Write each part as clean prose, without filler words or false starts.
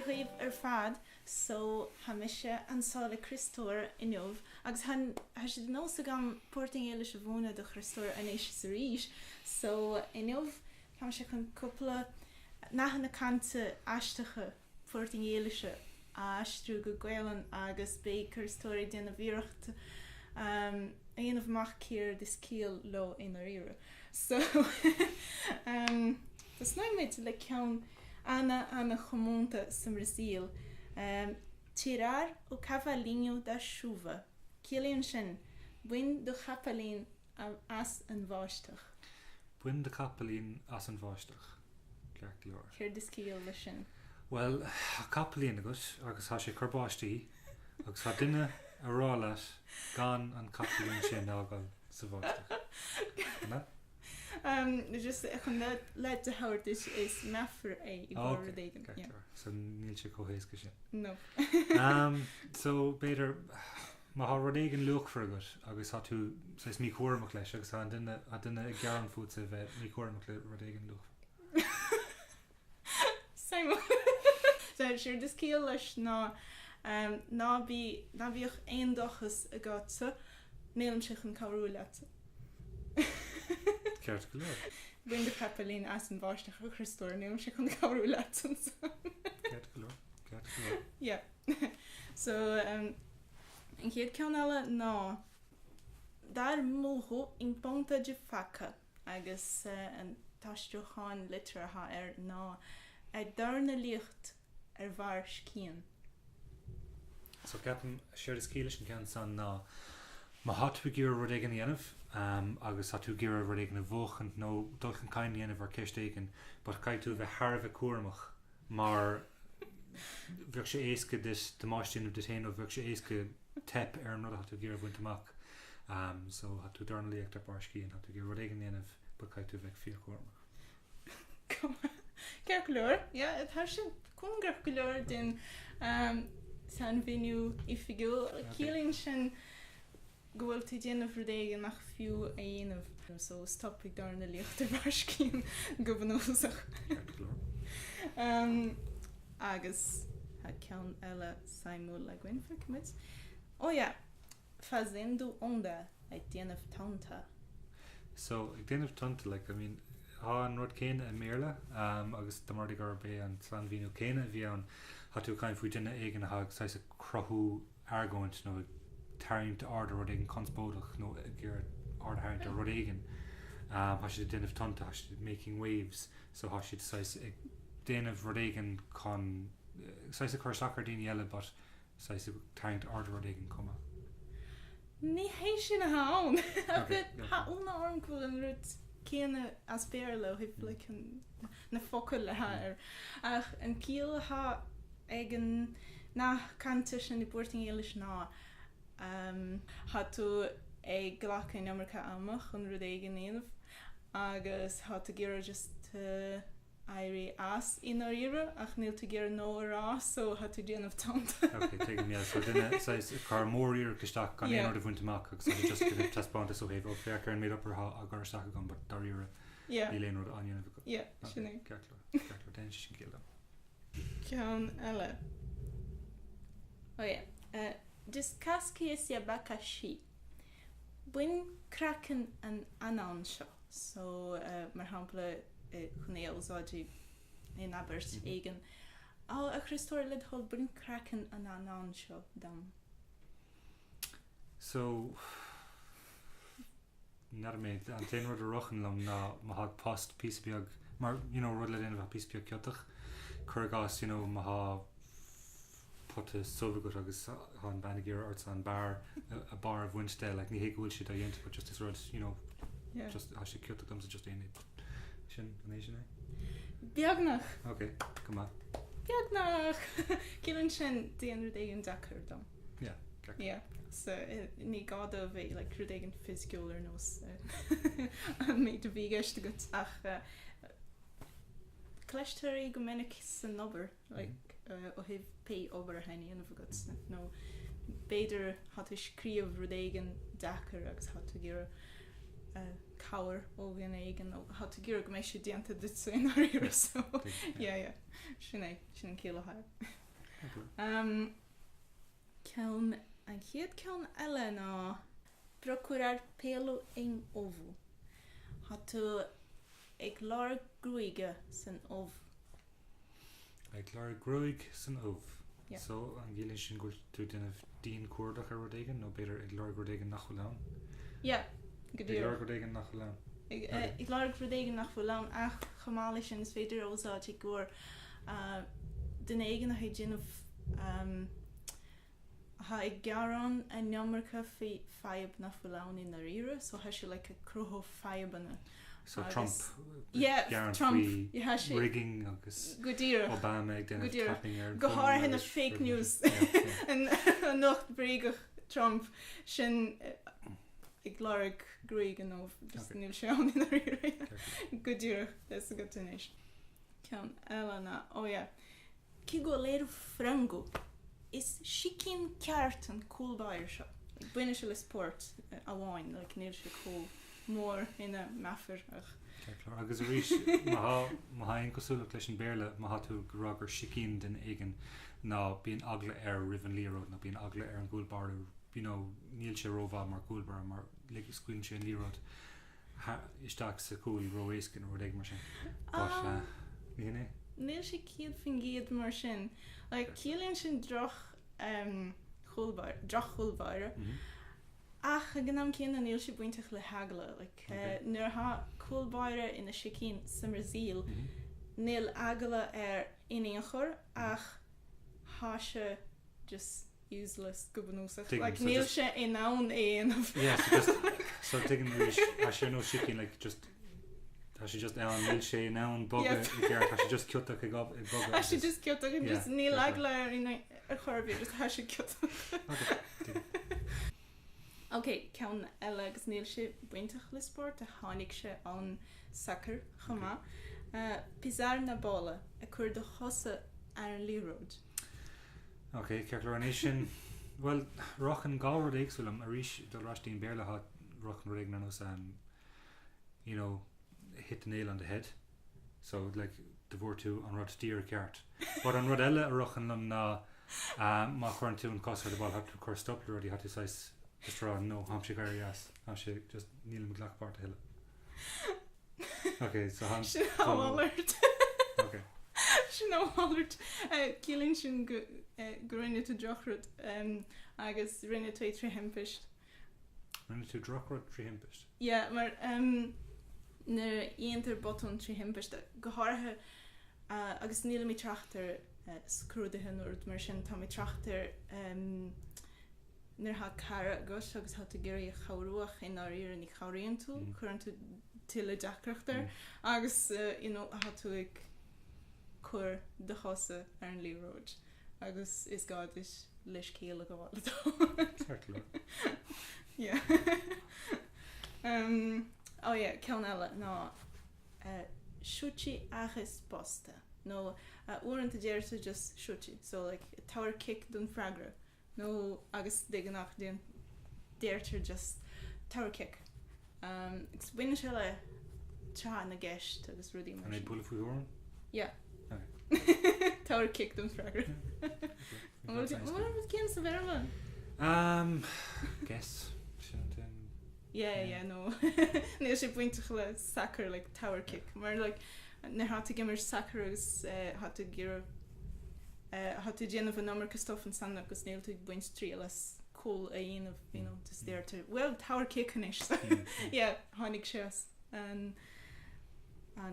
riamh fad, so hamiise an sála Críostóir inniuh, agus han si den nósa gan Portaingéilise bhóna de Críostóir an éis sa ríis, so inniuh ham se chun cúpla nathanna cainte aisteacha Portaingéilise aistriú go Gaeillan agus bé Críostóir déana bhíocht aon amach céir dis ciall lo in ire. So tas náimid le ceann anna comónta sa mBrasaíl. Tirar ó cavalinho da chuva. Ciallaíonn sin, buin do chapalín as an bháisteach. Buin de capalín as an bháisteach. Céir dis ciall le sin. Well, capalín agus há sé corbáistí, agus há duine a rá leis gan an capalín sin ágáil sa bháisteach. Just chun le de houdt is meffer I bhór dégan. So níl sé cóhéis go sin. No. So better má há rodégan luachfar agus há tú sais mí cuairmach leis agus há duine gearan fút sa bheith mí cuairmach le rodégan luachfar. Simon. So sure dis ciall leis ná bhíoch aon dochas a gása, nélam sich an cabhrú leat. Ceart go leor. Buin de capalín as an bháisteach a Críostóir, nélam sich an cabhrú leat. Ceart go leor. Yeah. So an chéad ceann eile ná dar móthú in comónta de faca agus an taisteúcháin litratha ná darna líocht bhar cían. So ceapan siar is cílis an ceann san ná má hatú gur rodégan dhéanamh agus hatú gur rodégan a bhóchant nó dulchan cain dhéanamh ar ceistégan, but caiitú bheith tharbh cuairmach mar bheadh sé éasca dis damáistíanamh de téanamh bheadh sé éasca tep ar nó hatú gur bhaint amach. So hatú darna líocht ar bar cían, hatú gur rodégan dhéanamh, but caiitú bheith fíor cuairmach. Ceir go leor, tá sin cún gur go leor den san míniú ifigiúil. Ciallaíonn sin gohfuil tú déanamh rodégan nach fiú a dhéanamh, so stoppaigh darna líocht ar bhar cían go bhunúsach. Agus ha ceann eile saimú le gcuin fa cummit. Fazendo onda ag déanamh tanta. So ag déanamh tanta, like, I mean, há an rud céine a méle agus do mar gur bé an san víniú céine bhí an hatú caiin faoi duine éigen a hag sais a crothú argóint nó tarint ard rud éigen conspódach nó gur ard haint a rud éigen. Há si déanamh tanta, há si making waves, so há si sais ag déanamh rud éigen con sais a chuirteachar daoine eile, but sais a tarint ard rud éigen cuma. Ní hééis sin a hán. Tá úna orm gohfuil an rud céanna as béarla hip le na focail le haar. Ach an ciall ha ag an nach cainte sin I Portaingéilise ná ha tú ag ghlacha in America amach an rud éigen éanamh agus ha tú gira just iarraidh as in ire ach níl tú gira nó rá, so ha tú déanamh tanta. Okay, take me so then sais car more year kistach kan éon de bhaintach agus just gonna testpáanta so héh fear an made up a gar staach gan but dar ire léon rud anion go. Yeah, sinné. Ceart den sin céile. Ceann eile. Just casci is bakashi. Buin kraken an anán seo. So mar hampla chuné úsáidí in Abert éigen. A Críostóir le hol buin kraken an anán seo dam. So nar méid an téan rud a rochan lom ná má hag post písbeag mar rud le déanamh písbeag ceochtach chur gas má há potte sovagut agus há an Bainigí arts an bar a bar of Winstead like ní héhúil si a dhéanta, but just is rud just há sé ceochtach dom sa just éanaid sin an é sin é? Beagnach. Okay, come on. Beagnach. Ciallaíonn sin déanú éigen dachar dom. Yeah. So ní gáda bheith le rud éigen fisiciúil ar nós an méid a bhí geiste go ach cleisteirí go minic san nobar ó hih pe obair haine anamh agat nó béidir hat is críomh rud éigen dachar agus hat gur cawr o fi'n eig yn how to gyr gymau eisiau dianta dyd sy'n ar i'r so yeah sy'n cael o hael cawn yn chiad cawn ele na procurar pelo em ovo hatu ag lár gruige san ov ag lár gruig san ov Yeah. so an gilin sin go tú den dín cuardach ar rodégan no beidir ag lár rodégan nach chuán yeah ag good lár rodégan nach chuán ik lár gruige nach fulan ach chamáile sin is féidir ósá tí goor den eigen a gin of ha ag garan a nummercha fi fiab na fulan in ire so ha se like a cruho fiab an so Trump Trump rigging agus goodíire Obama ag den clapping ar gohar hen a fake news and noch brigach Trump sin ag lárig gruig an of just níl seán in ire goodíire that's a good finish cean Elena ki go léir frango is sikin ceart an coolbair se buine se le sport a bháin like níl se cool mór ina maffer agus ríis má haon cosúla leis an béle má hatú gorágur sicín den éigen ná bíon agla ar rivan líród na bíon agla ar an gúlbar níl sé róbhá mar gúlbar mar le scuin sé an líród isteach sa cool roéiscin ru ag mar sin níl sé ciad fin giad mar sin cílíonn sin droch chulbáire ach a gan am cin an níl sé buintach le hagla nuair ha coolbaire ina sicín sa Brasaíle níl agla ar iníon chur ach há se just useless gobanúsach níl se in nán éon so diggin ríis a sé nó sicín just tá sé just an níl sé nán bog tá sé just ciúta go bog tá sé just ciúta just níl agla ar ina chuirbí just tá sé ciúta Okay, ceann eile agus níl sé buintach le sport a tháinig sé an soccer chumá pisar na bála a chuir do chosa ar an líród. Okay, ceartlaréis sin well rochan gáhar éagsúlam a ríis do rastíon béle hat rochan rig na nos hit the nail on the head so like the vortu an rod steer ceart but an rod eile a rochan lam na má chuann tú an cosar de ball hat to course stop already hat to size just rá no hamse garias hamse just níl me glachpart hill okay so ham alert okay sin alert killing sin grinne to jochrut agus rinne to tre hempist yeah maar na ienter bottom tre hempist goharthe agus níl mi trachter scrúde hen or mar sin tá mi trachter nar ha cara agus agus hat a géir chaúach in áíir in choíonn tú chuann tú tiile deachreachtar agus hat tú ag chur de chosa ar an líróid agus is gáis leis céala go bhla ceann eile ná siúti agus posta nó uanta déirta just siúti so like tower kick don fragra no agus dig nach den déirtar just tower kick it's winne se le tra na gist agus rudí mar an bull fú horn yeah tower kick don fragra what came sa verla guess yeah no ne sé buintach le soccer like tower kick mar like na hat gimmer soccer is hat to gear had to gin of a number of stuff and stand up because nailed to win streetless cool a of just there to well tower kick finish yeah honig chess and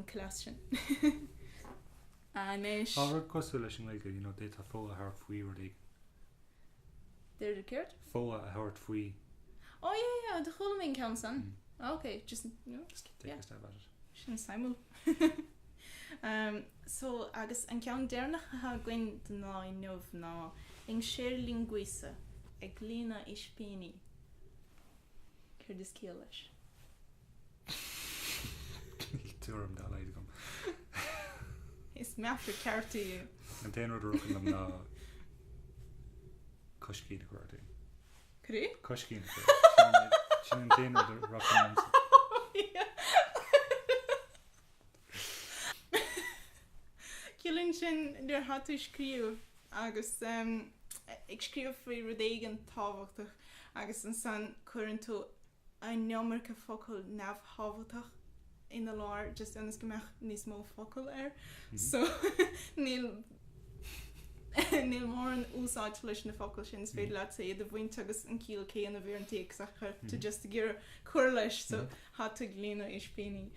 collection and mesh constellation like data full a heart free or there the card full a heart free oh yeah the whole main counts on okay just take a stab at it sin simul so agus an ceann déirnach ha gin ná neamh ná ing séir linguisa ag lína ispéní chuir is céal leis túm dá leid gom is meafra ceartaí an téanú ruchan am ná coscí na chuirtaí Crí? Coscí na chuirtaí sin an téanú ruchan am sin der hat tú scríú agus ag scríú faoi rudéigen táhachtach agus an san chuann tú an neamar go focail neamhthbhachtach ina láir just anas go meach níos mó focail so níl mór an úsáid leis na focail sin is féidir leat sé de bhaint agus an cíal céan a bhíar an téag sachar tú just a gur chuir leis so hat tú glína is spéní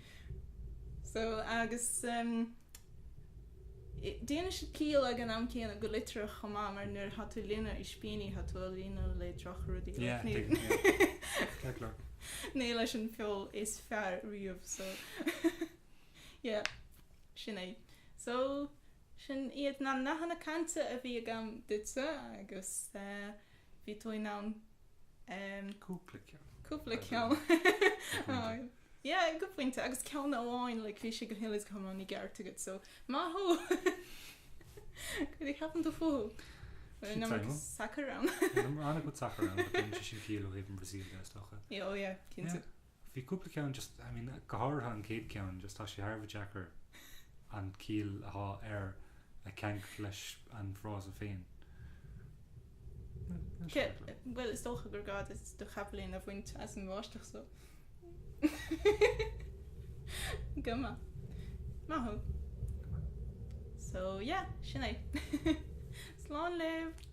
so agus déana sé ciall ag an am céan a go litre chomá mar nuair hat tú lína is spéní hat tú lína le droch rudí né leis an fiol is fear riamh so sin é so sin iad na nathanna cainte a bhí agam dutsa agus bhí tú ná cúpla ceann go pointe agus ceann amháin le bhí sé go hilas chumán í gceart agad so máthú chud ag hapan tú fú sacaráin anna go sacaráin sin ciall ó éidir Brasaíle stocha cinnte bhí cúpla ceann just go háirtha an céad ceann just tá sé tharbh Jackar an ciall ath a ceanc leis an bhrás a féin well is dócha gur gad is do chapelín a bhaint as an bháisteach so gama máthú so sin é slán léamh